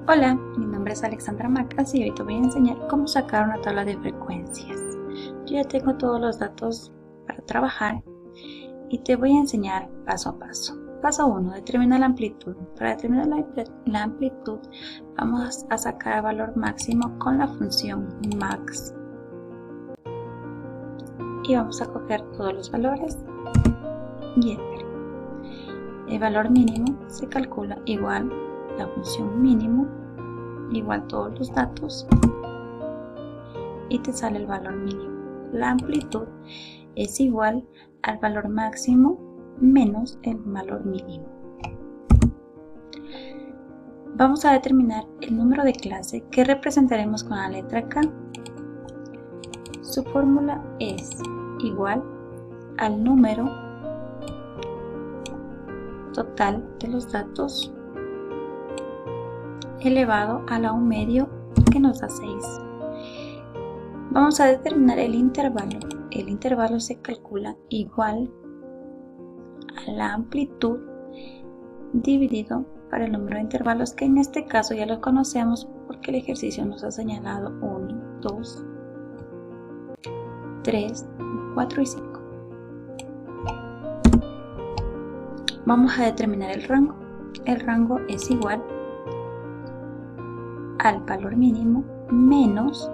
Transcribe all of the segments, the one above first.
Hola, mi nombre es Alexandra Macas y hoy te voy a enseñar cómo sacar una tabla de frecuencias. Yo ya tengo todos los datos para trabajar y te voy a enseñar paso a paso. Paso 1. Determina la amplitud. Para determinar la amplitud vamos a sacar el valor máximo con la función max. Y vamos a coger todos los valores y enter. El valor mínimo se calcula igual la función mínimo, igual todos los datos, y te sale el valor mínimo. La amplitud es igual al valor máximo menos el valor mínimo. Vamos a determinar el número de clase que representaremos con la letra K. Su fórmula es igual al número total de los datos elevado a la 1 medio, que nos da 6. Vamos a determinar el intervalo. El intervalo se calcula igual a la amplitud dividido para el número de intervalos, que en este caso ya lo conocemos porque el ejercicio nos ha señalado 1, 2, 3, 4 y 5. Vamos a determinar el rango. El rango es igual al valor mínimo menos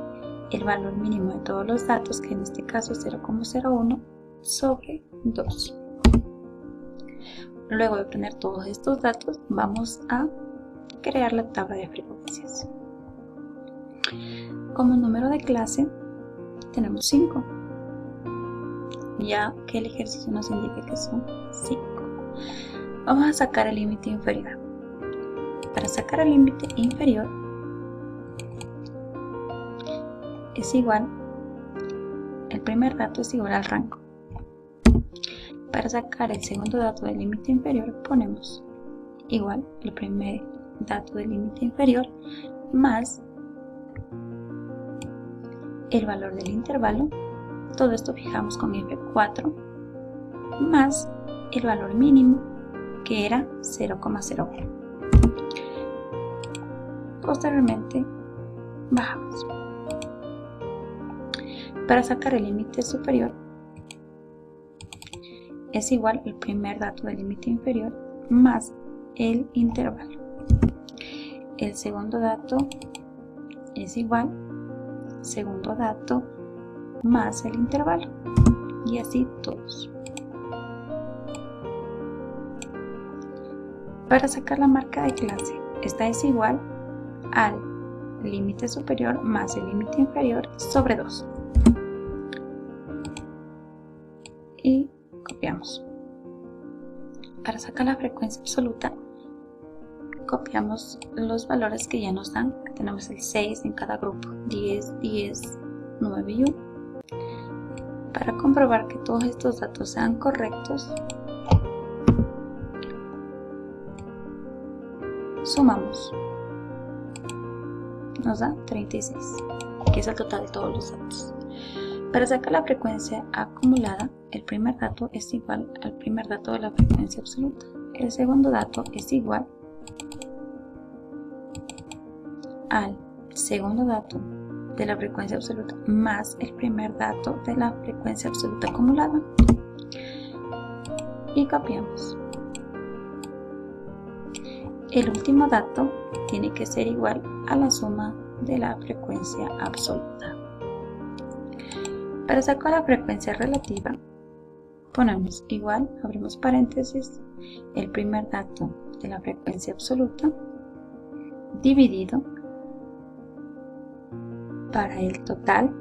el valor mínimo de todos los datos, que en este caso es 0,01 sobre 2. Luego de obtener todos estos datos, vamos a crear la tabla de frecuencias. Como número de clase tenemos 5, ya que el ejercicio nos indica que son 5. Vamos a sacar el límite inferior. Para sacar el límite inferior es igual, el primer dato es igual al rango. Para sacar el segundo dato del límite inferior ponemos igual el primer dato del límite inferior más el valor del intervalo. Todo esto fijamos con F4 más el valor mínimo, que era 0,01. Posteriormente bajamos. Para sacar el límite superior es igual el primer dato del límite inferior más el intervalo. El segundo dato es igual segundo dato más el intervalo, y así todos. Para sacar la marca de clase, esta es igual al límite superior más el límite inferior sobre 2. Y copiamos. Para sacar la frecuencia absoluta, copiamos los valores que ya nos dan. Tenemos el 6 en cada grupo, 10, 10, 9 y 1. Para comprobar que todos estos datos sean correctos, sumamos. Nos da 36, que es el total de todos los datos. Para sacar la frecuencia acumulada, el primer dato es igual al primer dato de la frecuencia absoluta. El segundo dato es igual al segundo dato de la frecuencia absoluta más el primer dato de la frecuencia absoluta acumulada. Y copiamos. El último dato tiene que ser igual a la suma de la frecuencia absoluta. Para sacar la frecuencia relativa, ponemos igual, abrimos paréntesis, el primer dato de la frecuencia absoluta dividido para el total,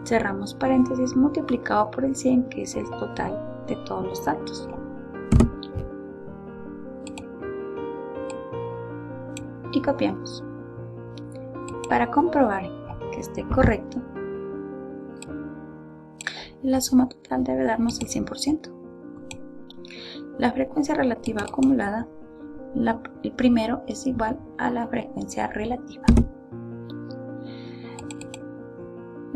cerramos paréntesis, multiplicado por el 100, que es el total de todos los datos. Y copiamos. Para comprobar que esté correcto, la suma total debe darnos el 100%. La frecuencia relativa acumulada, el primero es igual a la frecuencia relativa.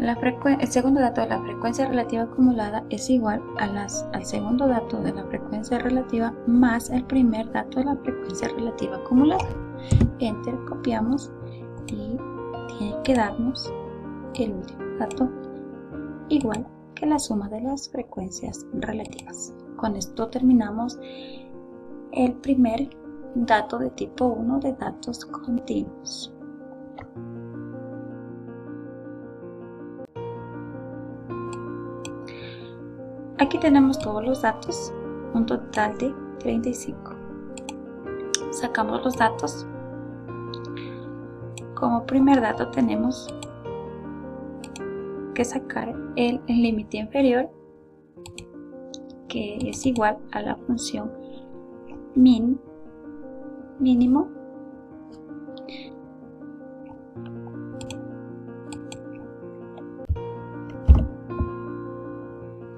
El segundo dato de la frecuencia relativa acumulada es igual al segundo dato de la frecuencia relativa más el primer dato de la frecuencia relativa acumulada. Enter, copiamos y tiene que darnos el último dato igual que la suma de las frecuencias relativas. Con esto terminamos el primer dato de tipo 1 de datos continuos. Aquí tenemos todos los datos, un total de 35. Sacamos los datos. Como primer dato tenemos que sacar el límite inferior, que es igual a la función mínimo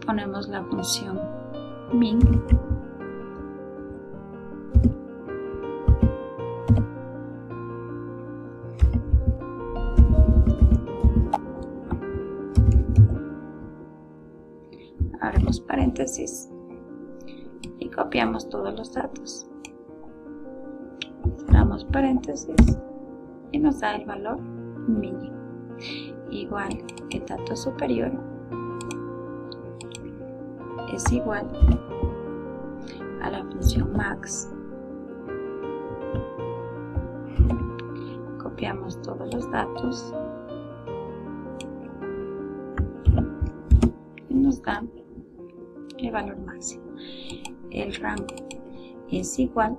ponemos la función min abrimos paréntesis y copiamos todos los datos, cerramos paréntesis y nos da el valor mínimo igual el dato superior es igual a la función max. Copiamos todos los datos y nos dan el valor máximo. El rango es igual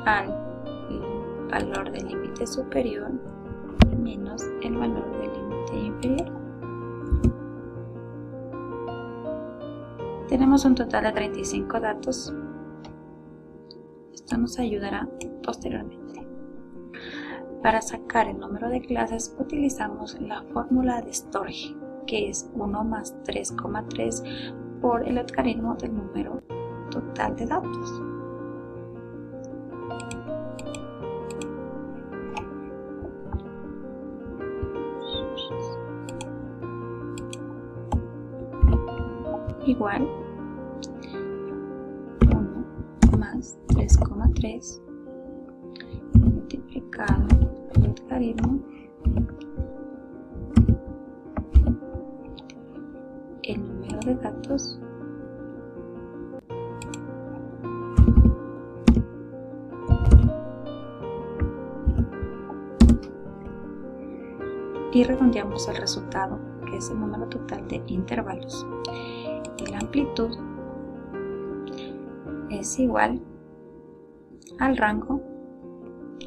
al valor del límite superior menos el valor del límite inferior. Tenemos un total de 35 datos. Esto nos ayudará posteriormente. Para sacar el número de clases utilizamos la fórmula de Storge, que es 1 más 3,3 por el logaritmo del número total de datos. Igual 1 más 3,3 multiplicado por el logaritmo el número de datos y redondeamos el resultado, que es el número total de intervalos. Y la amplitud es igual al rango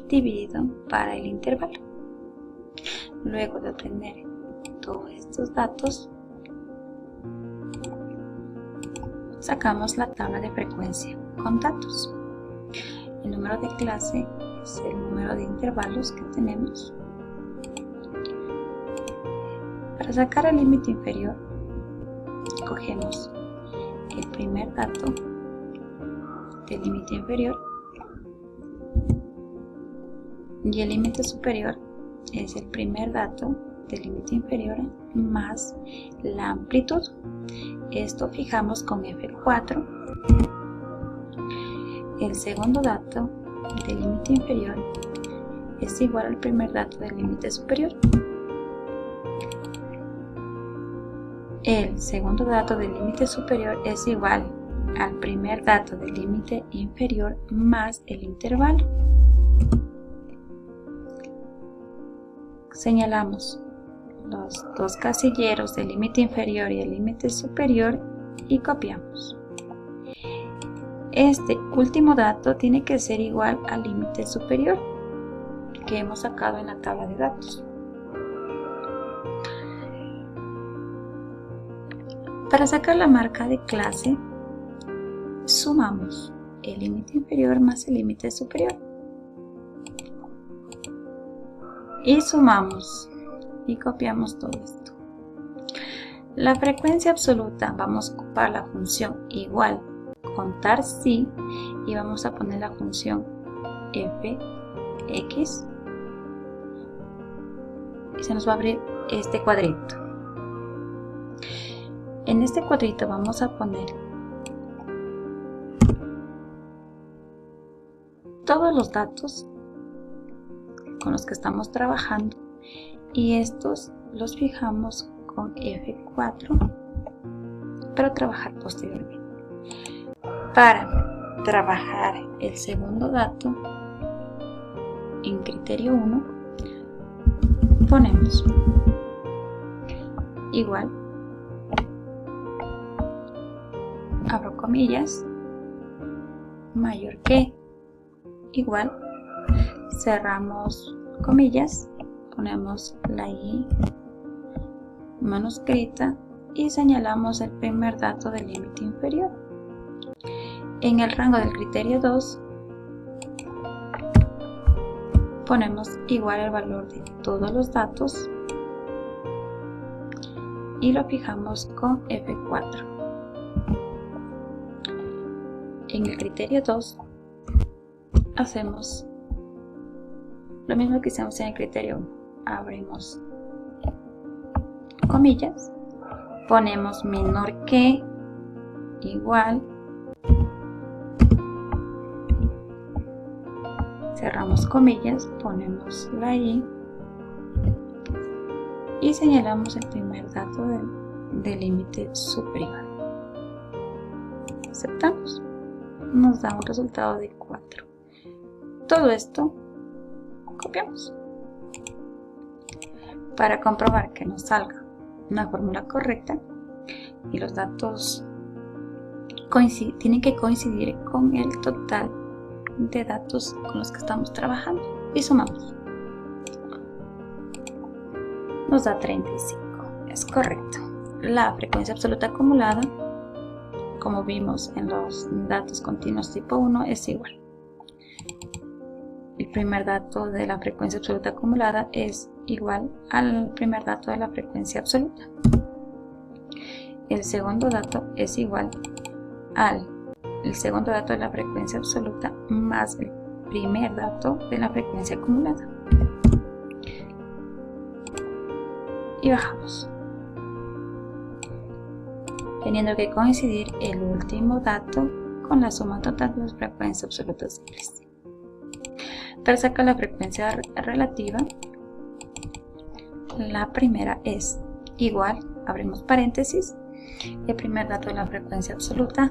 dividido para el intervalo. Luego de obtener todos estos datos, sacamos la tabla de frecuencia con datos. El número de clase es el número de intervalos que tenemos. Para sacar el límite inferior, cogemos el primer dato del límite inferior y el límite superior es el primer dato del límite inferior más la amplitud. Esto fijamos con F4. El segundo dato del límite inferior es igual al primer dato del límite superior. El segundo dato del límite superior es igual al primer dato del límite inferior más el intervalo. Señalamos los dos casilleros del límite inferior y el límite superior y copiamos. Este último dato tiene que ser igual al límite superior que hemos sacado en la tabla de datos. Para sacar la marca de clase, sumamos el límite inferior más el límite superior. Y sumamos y copiamos todo esto. La frecuencia absoluta vamos a ocupar la función igual contar sí y vamos a poner la función fx y se nos va a abrir este cuadrito. En este cuadrito vamos a poner todos los datos con los que estamos trabajando y estos los fijamos con F4 para trabajar posteriormente. Para trabajar el segundo dato en criterio 1 ponemos igual, abro comillas, mayor que, igual, cerramos comillas, ponemos la I manuscrita y señalamos el primer dato del límite inferior. En el rango del criterio 2 ponemos igual el valor de todos los datos y lo fijamos con F4. En el criterio 2 hacemos lo mismo que hicimos en el criterio 1. Abrimos comillas, ponemos menor que, igual, cerramos comillas, ponemos la I y señalamos el primer dato del límite superior. Aceptamos. Nos da un resultado de 4. Todo esto copiamos. Para comprobar que nos salga una fórmula correcta y los datos tienen que coincidir con el total de datos con los que estamos trabajando y sumamos. Nos da 35. Es correcto. La frecuencia absoluta acumulada, como vimos en los datos continuos tipo 1, es igual. El primer dato de la frecuencia absoluta acumulada es igual al primer dato de la frecuencia absoluta. El segundo dato es igual al segundo dato de la frecuencia absoluta más el primer dato de la frecuencia acumulada. Y bajamos, teniendo que coincidir el último dato con la suma total de las frecuencias absolutas simples. Para sacar la frecuencia relativa, la primera es igual, abrimos paréntesis, el primer dato de la frecuencia absoluta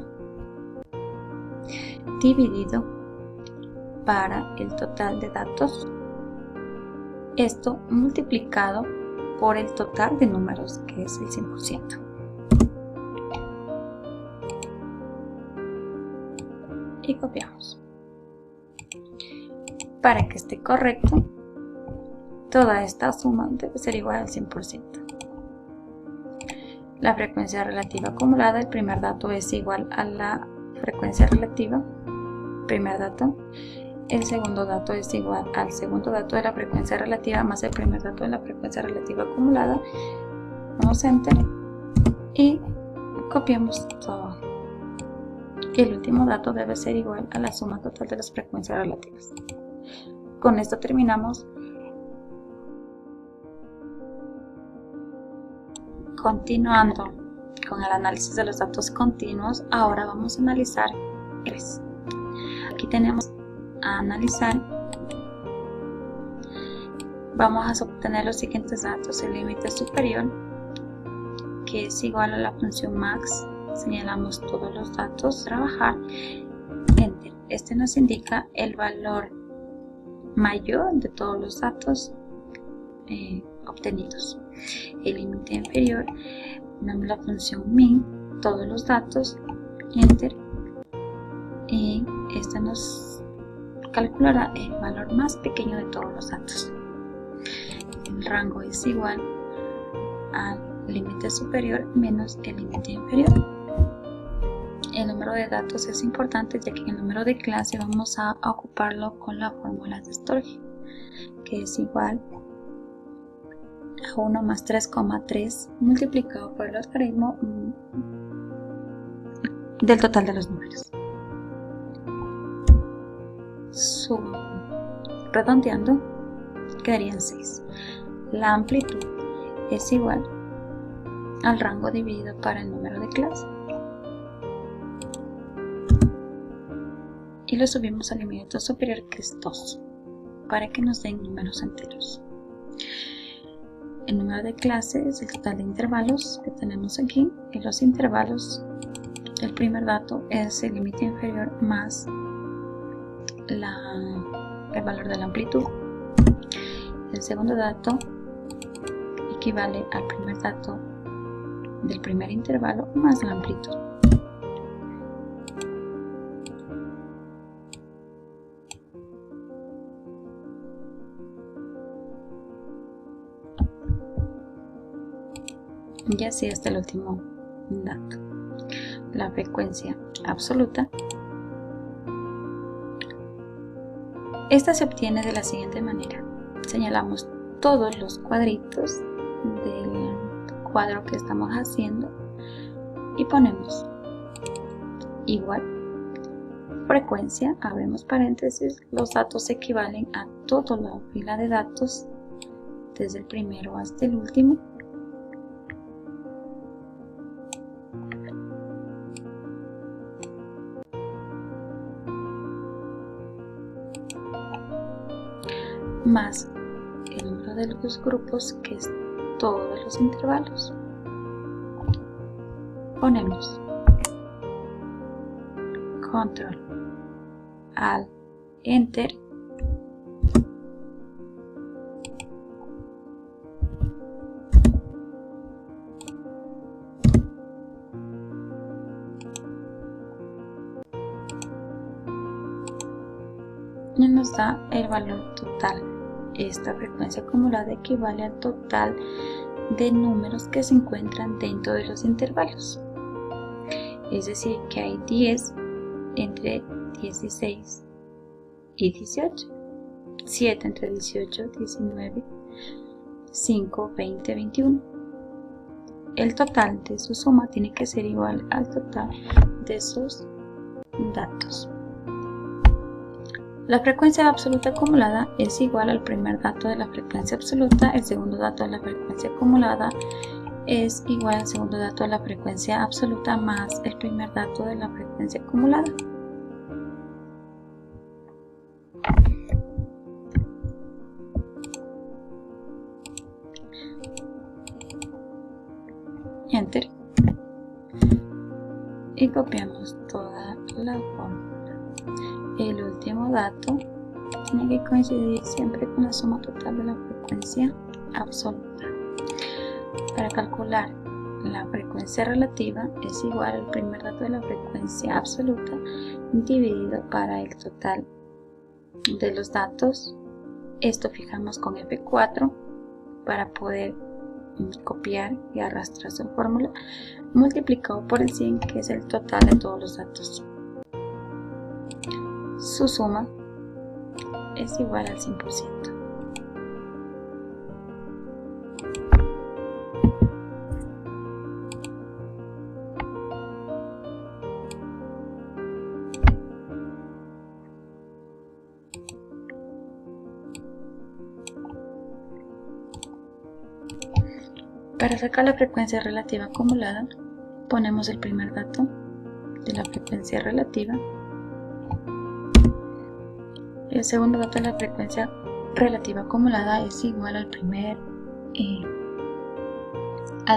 dividido para el total de datos, esto multiplicado por el total de números, que es el 100%. Y copiamos. Para que esté correcto, toda esta suma debe ser igual al 100%. La frecuencia relativa acumulada, el primer dato es igual a la frecuencia relativa, primer dato. El segundo dato es igual al segundo dato de la frecuencia relativa más el primer dato de la frecuencia relativa acumulada. Damos Enter y copiamos todo. Y el último dato debe ser igual a la suma total de las frecuencias relativas. Con esto terminamos. Continuando con el análisis de los datos continuos, ahora vamos a analizar 3. Aquí tenemos a analizar, vamos a obtener los siguientes datos: el límite superior, que es igual a la función max, señalamos todos los datos, trabajar, Enter. Este nos indica el valor mayor de todos los datos obtenidos. El límite inferior, ponemos la función min, todos los datos, Enter, y esta nos calculará el valor más pequeño de todos los datos. El rango es igual al límite superior menos el límite inferior. El número de datos es importante, ya que en el número de clase vamos a ocuparlo con la fórmula de Storch, que es igual a 1 más 3,3 multiplicado por el logaritmo del total de los números. Redondeando, quedarían 6. La amplitud es igual al rango dividido para el número de clase. Y lo subimos al inmediato superior, que es 2, para que nos den números enteros. El número de clase es el total de intervalos que tenemos aquí, y los intervalos, el primer dato es el límite inferior más el valor de la amplitud. El segundo dato equivale al primer dato del primer intervalo más la amplitud. Y así hasta el último dato. La frecuencia absoluta. Esta se obtiene de la siguiente manera. Señalamos todos los cuadritos del cuadro que estamos haciendo y ponemos igual frecuencia, abrimos paréntesis, los datos equivalen a toda la fila de datos desde el primero hasta el último, más el número de los grupos, que es todos los intervalos. Ponemos Control Alt Enter y nos da el valor total. Esta frecuencia acumulada equivale al total de números que se encuentran dentro de los intervalos. Es decir, que hay 10 entre 16 y 18, 7 entre 18, 19, 5, 20, 21. El total de su suma tiene que ser igual al total de sus datos. La frecuencia absoluta acumulada es igual al primer dato de la frecuencia absoluta, el segundo dato de la frecuencia acumulada es igual al segundo dato de la frecuencia absoluta más el primer dato de la frecuencia acumulada. Enter. Y copiamos toda la fórmula. El último dato tiene que coincidir siempre con la suma total de la frecuencia absoluta. Para calcular la frecuencia relativa es igual al primer dato de la frecuencia absoluta dividido para el total de los datos. Esto fijamos con F4 para poder copiar y arrastrar su fórmula, multiplicado por el 100, que es el total de todos los datos. Su suma es igual al 100%. Para sacar la frecuencia relativa acumulada, ponemos el primer dato de la frecuencia relativa. El segundo dato de la frecuencia relativa acumulada es igual al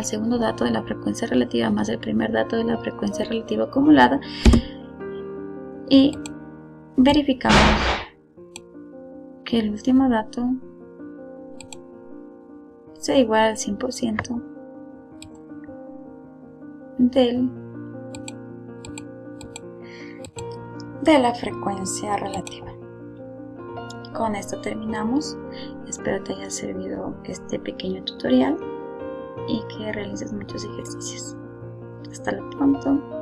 segundo dato de la frecuencia relativa más el primer dato de la frecuencia relativa acumulada, y verificamos que el último dato sea igual al 100% de la frecuencia relativa. Con esto terminamos. Espero te haya servido este pequeño tutorial y que realices muchos ejercicios. Hasta pronto.